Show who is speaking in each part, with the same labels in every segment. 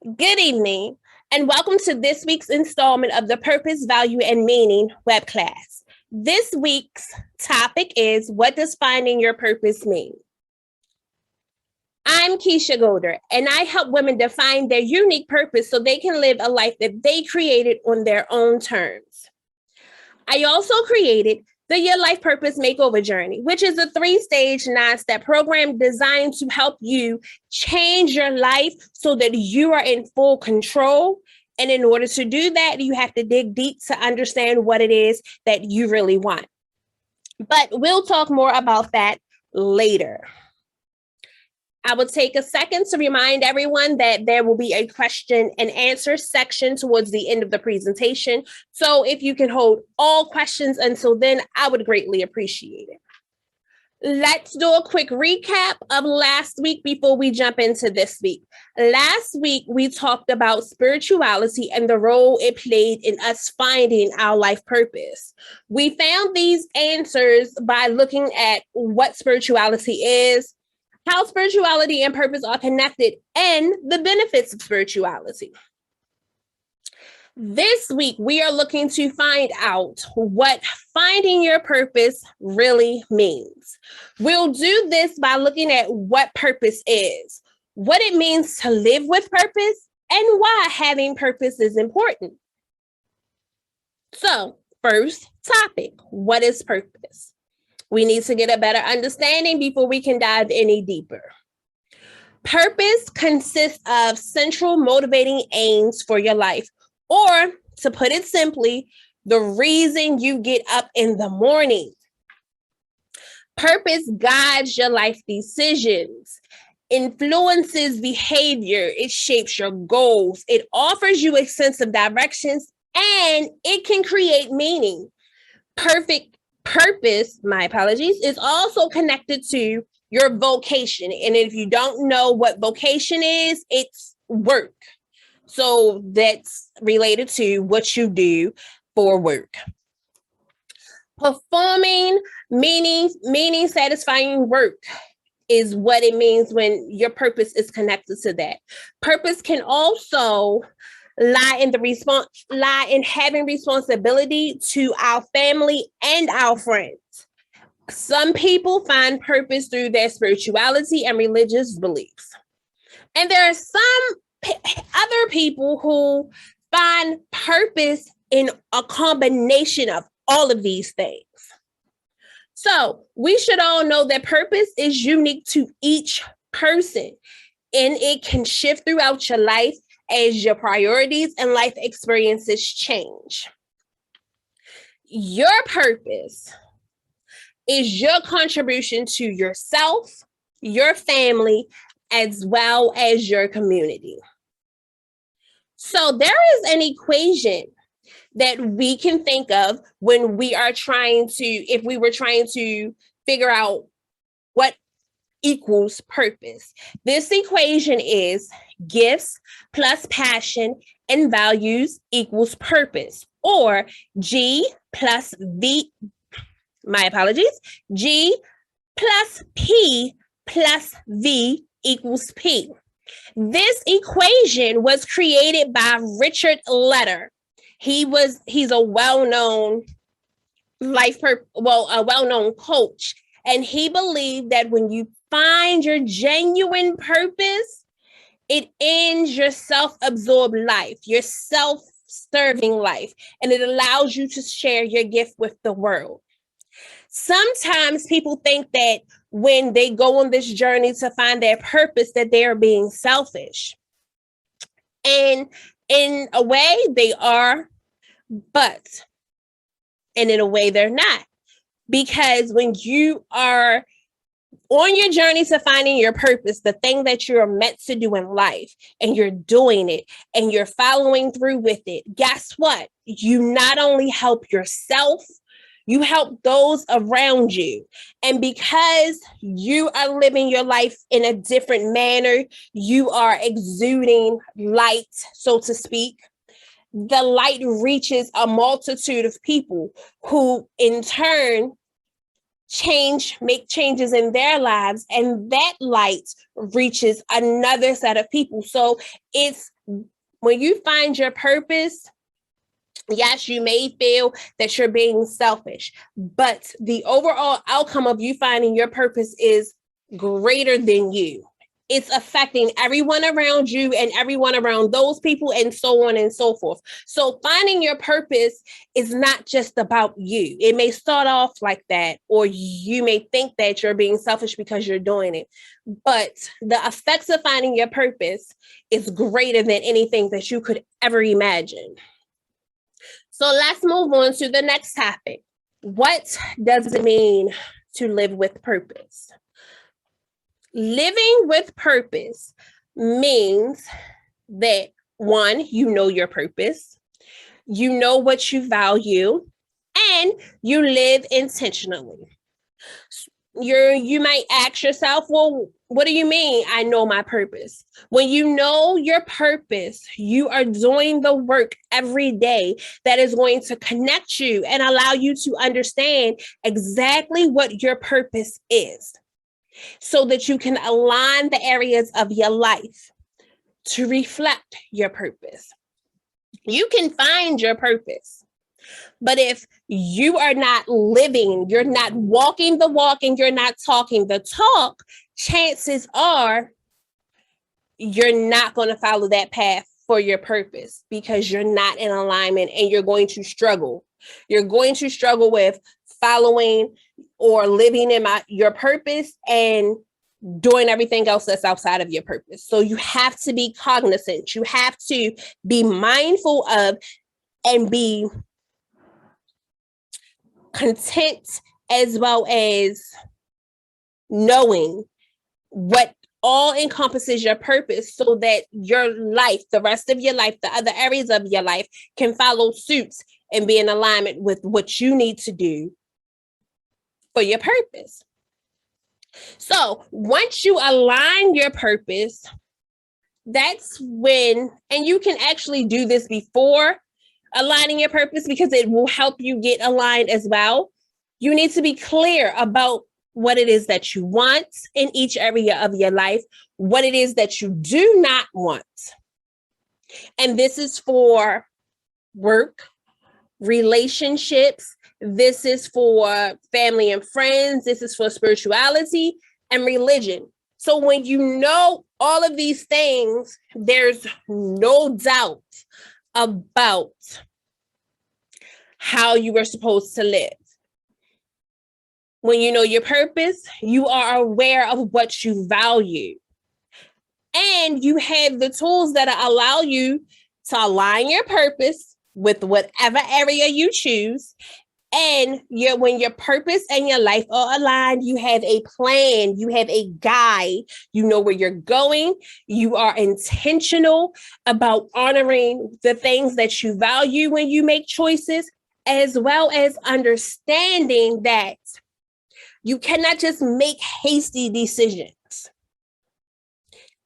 Speaker 1: Good evening, and welcome to this week's installment of the Purpose, Value, and Meaning Webclass. This week's topic is, what does finding your purpose mean? I'm Keisha Golder, and I help women define their unique purpose so they can live a life that they created on their own terms. I also created the Your Life Purpose Makeover Journey, which is a 3-stage 9-step program designed to help you change your life so that you are in full control. And in order to do that, you have to dig deep to understand what it is that you really want. But we'll talk more about that later. I will take a second to remind everyone that there will be a question and answer section towards the end of the presentation. So if you can hold all questions until then, I would greatly appreciate it. Let's do a quick recap of last week before we jump into this week. Last week, we talked about spirituality and the role it played in us finding our life purpose. We found these answers by looking at what spirituality is, how spirituality and purpose are connected, and the benefits of spirituality. This week, we are looking to find out what finding your purpose really means. We'll do this by looking at what purpose is, what it means to live with purpose, and why having purpose is important. So, first topic, what is purpose? We need to get a better understanding before we can dive any deeper. Purpose consists of central motivating aims for your life, or to put it simply, the reason you get up in the morning. Purpose guides your life decisions, influences behavior, it shapes your goals, it offers you a sense of directions, and it can create meaning. Purpose, my apologies, is also connected to your vocation. And if you don't know what vocation is, it's work. So that's related to what you do for work. Performing meaning satisfying work is what it means when your purpose is connected to that. Purpose can also lie in having responsibility to our family and our friends. Some people find purpose through their spirituality and religious beliefs. And there are some other people who find purpose in a combination of all of these things. So we should all know that purpose is unique to each person, and it can shift throughout your life as your priorities and life experiences change. Your purpose is your contribution to yourself, your family, as well as your community. So there is an equation that we can think of when we are if we were trying to figure out what equals purpose. This equation is gifts plus passion and values equals purpose, or G plus V, my apologies, G plus P plus V equals P. This equation was created by Richard Letter. He's a well-known a well-known coach, and he believed that when you find your genuine purpose, it ends your self-absorbed life, your self-serving life, and it allows you to share your gift with the world. Sometimes people think that when they go on this journey to find their purpose, that they are being selfish. And in a way, they are, and in a way, they're not. Because when you are on your journey to finding your purpose, the thing that you're meant to do in life, and you're doing it, and you're following through with it, guess what? You not only help yourself, you help those around you. And because you are living your life in a different manner, you are exuding light, so to speak. The light reaches a multitude of people who in turn make changes in their lives, and that light reaches another set of people. So it's when you find your purpose, yes, you may feel that you're being selfish, but the overall outcome of you finding your purpose is greater than you. It's affecting everyone around you and everyone around those people, and so on and so forth. So finding your purpose is not just about you. It may start off like that, or you may think that you're being selfish because you're doing it. But the effects of finding your purpose is greater than anything that you could ever imagine. So let's move on to the next topic. What does it mean to live with purpose? Living with purpose means that, one, you know your purpose, you know what you value, and you live intentionally. You might ask yourself, well, what do you mean I know my purpose? When you know your purpose, you are doing the work every day that is going to connect you and allow you to understand exactly what your purpose is, so that you can align the areas of your life to reflect your purpose. You can find your purpose, but if you are not living, you're not walking the walk, and you're not talking the talk, chances are you're not going to follow that path for your purpose, because you're not in alignment, and you're going to struggle. You're going to struggle with following or living in your purpose and doing everything else that's outside of your purpose. So you have to be cognizant. You have to be mindful of and be content, as well as knowing what all encompasses your purpose, so that your life, the rest of your life, the other areas of your life can follow suit and be in alignment with what you need to do for your purpose. So once you align your purpose, that's when, and you can actually do this before aligning your purpose, because it will help you get aligned as well. You need to be clear about what it is that you want in each area of your life, what it is that you do not want. And this is for work, relationships, this is for family and friends, this is for spirituality and religion. So when you know all of these things, there's no doubt about how you are supposed to live. When you know your purpose, you are aware of what you value. And you have the tools that allow you to align your purpose with whatever area you choose. And when your purpose and your life are aligned, you have a plan, you have a guide, you know where you're going, you are intentional about honoring the things that you value when you make choices, as well as understanding that you cannot just make hasty decisions.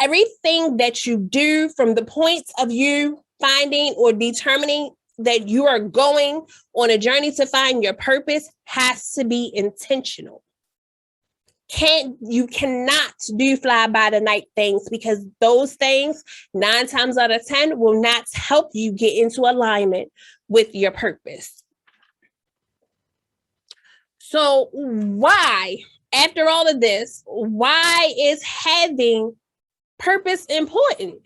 Speaker 1: Everything that you do, from the points of you finding or determining that you are going on a journey to find your purpose, has to be intentional. You cannot do fly by the night things, because those things 9 times out of 10 will not help you get into alignment with your purpose. So why, after all of this, why is having purpose important?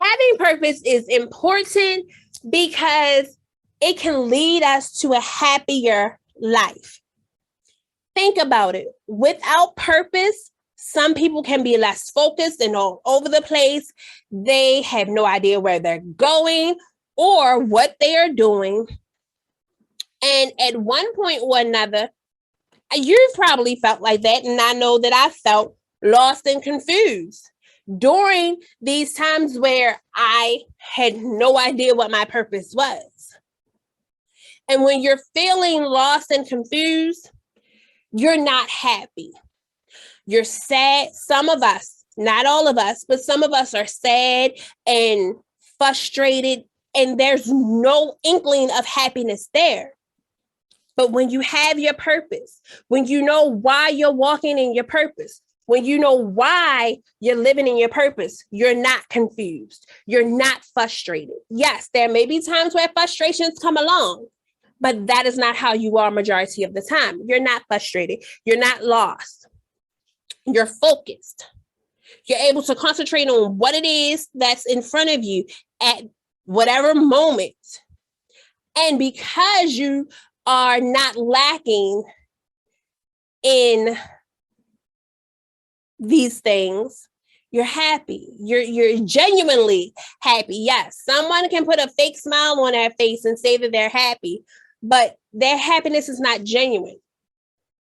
Speaker 1: Having purpose is important because it can lead us to a happier life. Think about it. Without purpose, some people can be less focused and all over the place. They have no idea where they're going or what they are doing. And at one point or another, you've probably felt like that. And I know that I felt lost and confused during these times where I had no idea what my purpose was. And when you're feeling lost and confused, you're not happy. You're sad. Some of us, not all of us, but some of us are sad and frustrated, and there's no inkling of happiness there. But when you have your purpose, when you know why you're walking in your purpose, when you know why you're living in your purpose, you're not confused. You're not frustrated. Yes, there may be times where frustrations come along, but that is not how you are majority of the time. You're not frustrated. You're not lost. You're focused. You're able to concentrate on what it is that's in front of you at whatever moment. And because you are not lacking in these things, you're happy. You're genuinely happy. Yes, someone can put a fake smile on their face and say that they're happy, but their happiness is not genuine.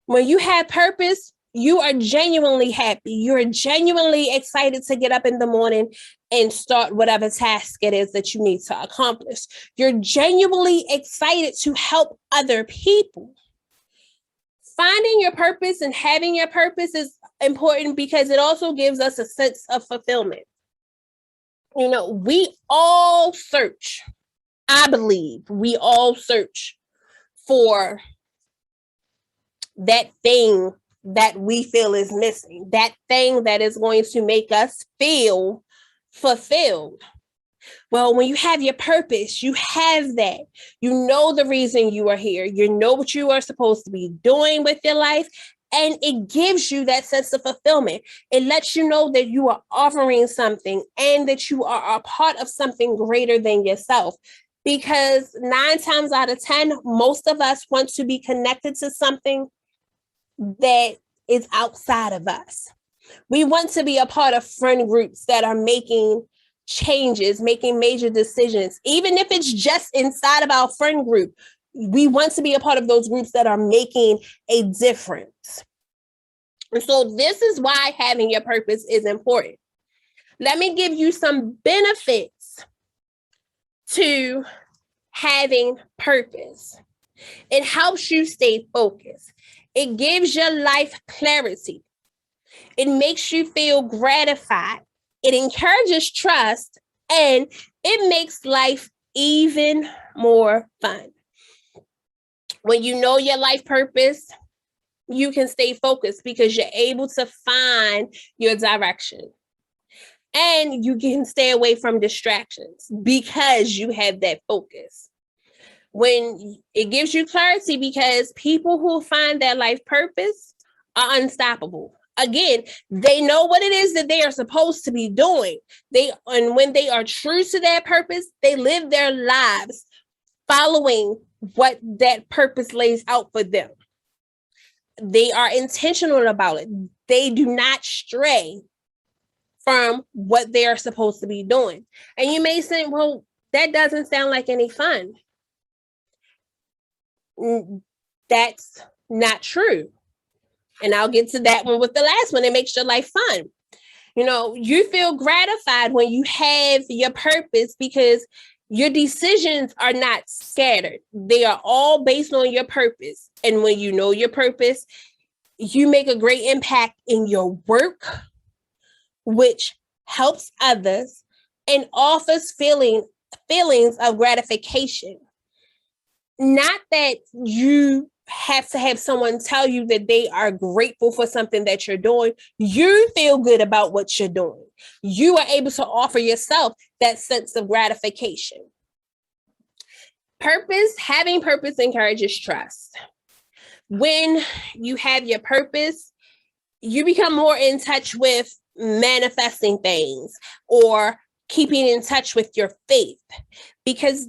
Speaker 1: When you have purpose, you are genuinely happy. You're genuinely excited to get up in the morning and start whatever task it is that you need to accomplish. You're genuinely excited to help other people. Finding your purpose and having your purpose is important because it also gives us a sense of fulfillment. You know, we all search, I believe we all search for that thing that we feel is missing, that thing that is going to make us feel fulfilled. Well, when you have your purpose, you have that. You know the reason you are here. You know what you are supposed to be doing with your life. And it gives you that sense of fulfillment. It lets you know that you are offering something and that you are a part of something greater than yourself. Because 9 times out of 10, most of us want to be connected to something that is outside of us. We want to be a part of friend groups that are making changes, making major decisions, even if it's just inside of our friend group. We want to be a part of those groups that are making a difference. And so this is why having your purpose is important. Let me give you some benefits to having purpose. It helps you stay focused. It gives your life clarity. It makes you feel gratified. It encourages trust, and it makes life even more fun. When you know your life purpose, you can stay focused because you're able to find your direction. And you can stay away from distractions because you have that focus. When it gives you clarity, because people who find their life purpose are unstoppable. Again, they know what it is that they are supposed to be doing. And when they are true to that purpose, they live their lives following what that purpose lays out for them. They are intentional about it. They do not stray from what they are supposed to be doing. And you may say, well, that doesn't sound like any fun. That's not true. And I'll get to that one with the last one. It makes your life fun. You know, you feel gratified when you have your purpose because your decisions are not scattered. They are all based on your purpose. And when you know your purpose, you make a great impact in your work, which helps others and offers feelings of gratification. Not that you have to have someone tell you that they are grateful for something that you're doing. You feel good about what you're doing. You are able to offer yourself that sense of gratification. Having purpose encourages trust. When you have your purpose, you become more in touch with manifesting things or keeping in touch with your faith, because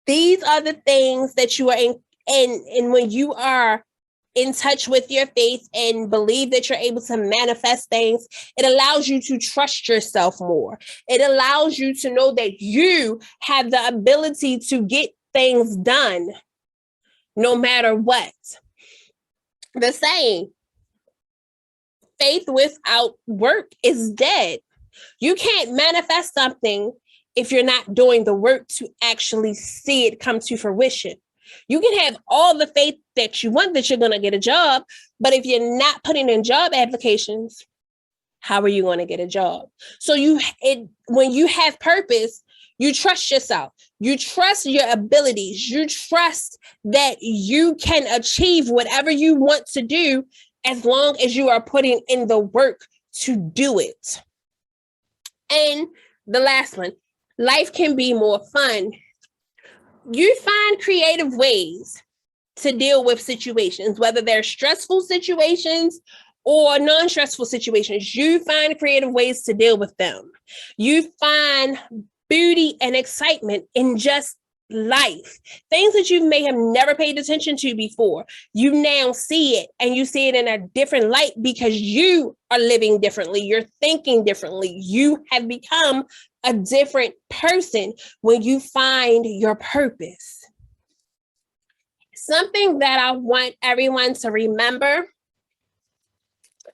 Speaker 1: these are the things that you are in. And when you are in touch with your faith and believe that you're able to manifest things, it allows you to trust yourself more. It allows you to know that you have the ability to get things done no matter what. The saying, faith without work is dead. You can't manifest something if you're not doing the work to actually see it come to fruition. You can have all the faith that you want that you're going to get a job, but if you're not putting in job applications, how are you going to get a job? So when you have purpose, You trust yourself. You trust your abilities. You trust that you can achieve whatever you want to do as long as you are putting in the work to do it. And the last one, life can be more fun. You find creative ways to deal with situations, whether they're stressful situations or non-stressful situations. You find creative ways to deal with them. You find beauty and excitement in just life. Things that you may have never paid attention to before. You now see it, and you see it in a different light because you are living differently. You're thinking differently. You have become a different person when you find your purpose. Something that I want everyone to remember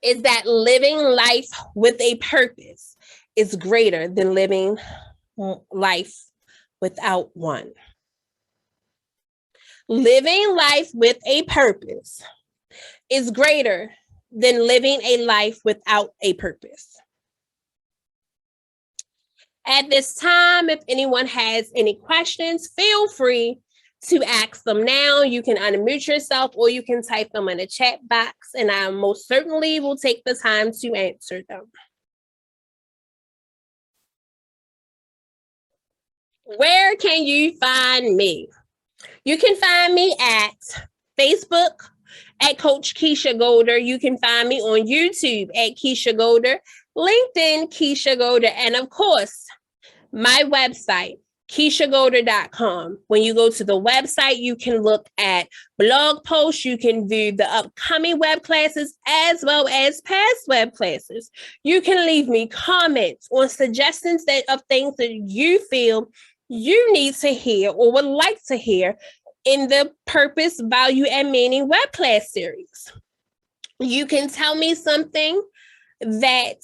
Speaker 1: is that living life with a purpose is greater than living life without one. Living life with a purpose is greater than living a life without a purpose. At this time, if anyone has any questions, feel free to ask them now. You can unmute yourself or you can type them in the chat box, and I most certainly will take the time to answer them. Where can you find me? You can find me at Facebook at Coach Keisha Golder. You can find me on YouTube at Keisha Golder, LinkedIn Keisha Golder, and of course, my website, KeishaGolder.com. When you go to the website, you can look at blog posts. You can view the upcoming web classes as well as past web classes. You can leave me comments on suggestions of things that you feel you need to hear or would like to hear in the Purpose, Value, and Meaning web class series. You can tell me something that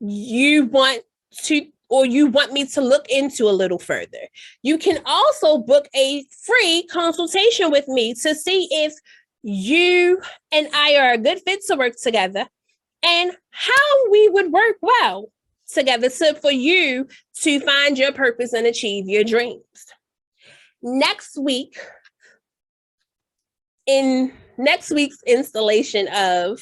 Speaker 1: you want to or you want me to look into a little further. You can also book a free consultation with me to see if you and I are a good fit to work together and how we would work well together for you to find your purpose and achieve your dreams. Next week, in next week's installation of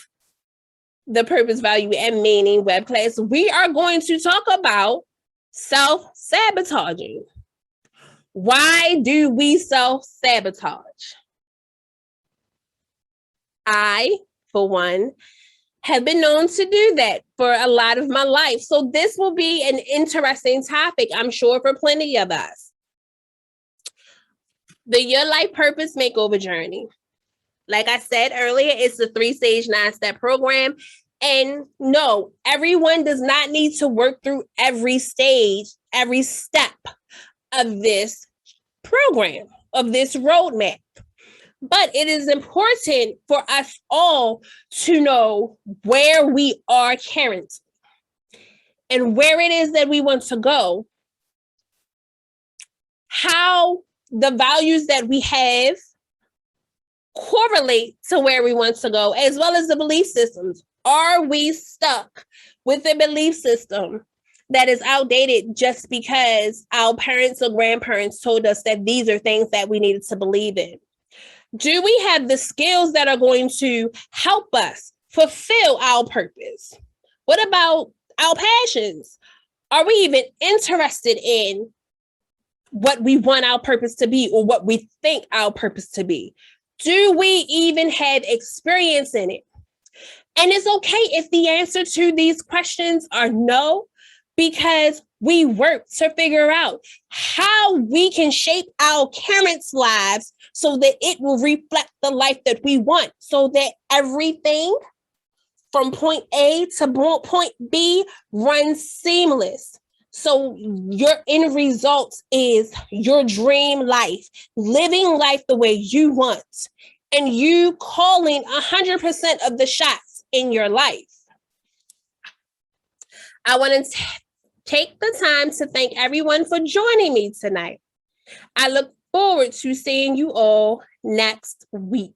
Speaker 1: the Purpose, Value, and Meaning web class, we are going to talk about self-sabotaging. Why do we self-sabotage? I, for one, have been known to do that for a lot of my life. So this will be an interesting topic, I'm sure, for plenty of us. The Your Life Purpose Makeover Journey. Like I said earlier, it's a 3-stage 9-step program. And no, everyone does not need to work through every stage, every step of this program, of this roadmap. But it is important for us all to know where we are currently and where it is that we want to go, how the values that we have correlate to where we want to go, as well as the belief systems. Are we stuck with a belief system that is outdated just because our parents or grandparents told us that these are things that we needed to believe in? Do we have the skills that are going to help us fulfill our purpose? What about our passions? Are we even interested in what we want our purpose to be or what we think our purpose to be? Do we even have experience in it? And it's okay if the answer to these questions are no, because we work to figure out how we can shape our parents' lives so that it will reflect the life that we want, so that everything from point A to point B runs seamless. So your end result is your dream life, living life the way you want, and you calling 100% of the shots in your life. I want to take the time to thank everyone for joining me tonight. I look forward to seeing you all next week.